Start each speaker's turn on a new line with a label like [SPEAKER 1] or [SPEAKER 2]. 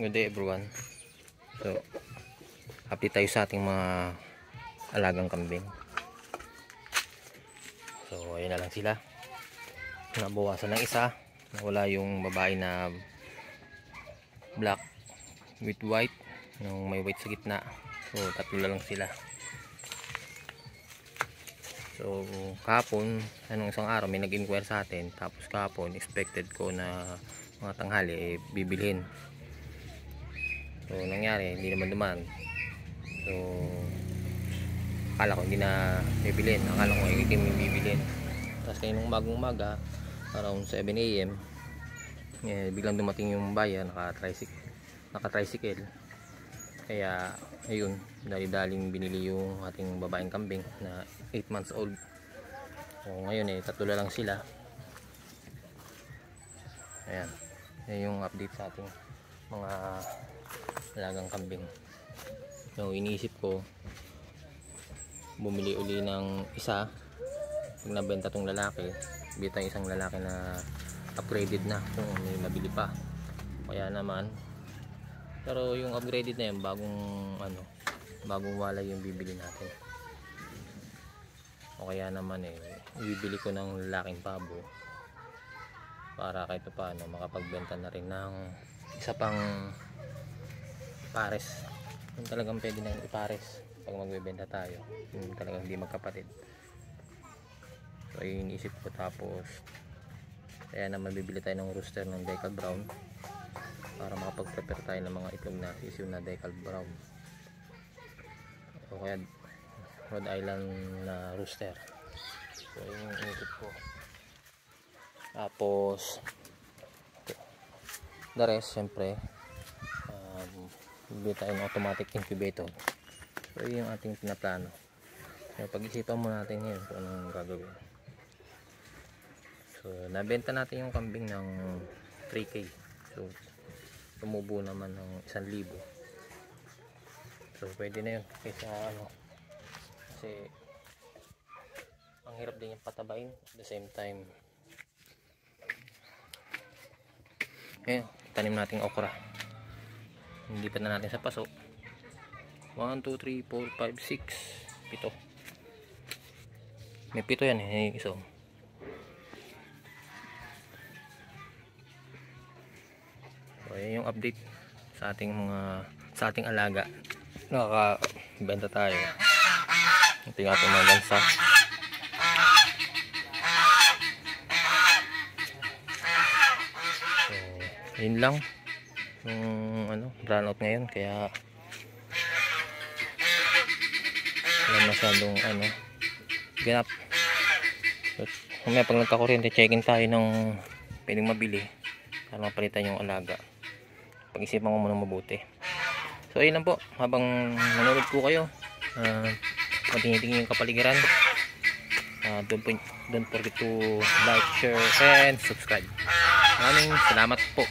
[SPEAKER 1] Good day everyone. So, update tayo sa ating mga alagang kambing. So, ayun na lang sila. Nabawasan ng isa. Nawala yung babae na black with white. Yung may white sa gitna. So, tatlo na lang sila. So, kahapon, isang araw may nag-inquire sa atin. Tapos kahapon, expected ko na mga tanghali bibilhin. So nangyari, hindi naman dumaan. So akala ko hindi na bibilhin, akala ko hindi bibilhin. Tapos kaninang umaga around 7 AM biglang dumating yung buyer, naka-tricycle. Kaya ayun, dali-daling binili yung ating babaeng kambing na 8 months old. So ngayon tatlo na lang sila. Ayan, yan yung update sa ating mga alagang kambing. So iniisip ko bumili uli ng isa. Pag nabenta tong lalaki, bili tayo isang lalaki na upgraded na kung may mabili pa. Kaya naman, pero yung upgraded na yan bagong walay yung bibili natin. O kaya naman bibili ko ng lalaking pabo para kahit paano makapagbenta na rin ng isa pang pares. Yung talagang pwede na yung ipares pag magbebenta tayo, yung talagang hindi magkapatid. So yun yung isip ko. Tapos kaya naman bibili tayo ng rooster ng decal brown para makapag-prepare tayo ng mga itlog na sisiw na decal brown. O kaya Rhode Island na rooster. So yun yung inisip ko. Tapos the rest, syempre bibili tayo ng automatic incubator. So yun yung ating pinaplano. So pag-isipan mo natin yun kung anong gagawin. So nabenta natin yung kambing ng 3K. So tumubo naman ng 1,000. So pwede na yun kaysa kasi ang hirap din yung patabain at the same time. Tanim natin okra. Hindi pa na natin sa paso. 1, 2, 3, 4, 5, 6 7. May 7 yan iso. So ayan yung update sa ating alaga. Nakakabenta tayo. Ito yung ating mga gansa. So yun lang yung brownout ngayon, kaya wala masyadong ganap. So mamaya pag nagkakuryente, check-in tayo ng pwedeng mabili para mapalitan yung alaga. Pag-isipan mo muna mabuti. So ayun lang po, habang nanonood po kayo, matingin-tingin yung kapaligiran. Don't forget to like, share, and subscribe. Maraming salamat po.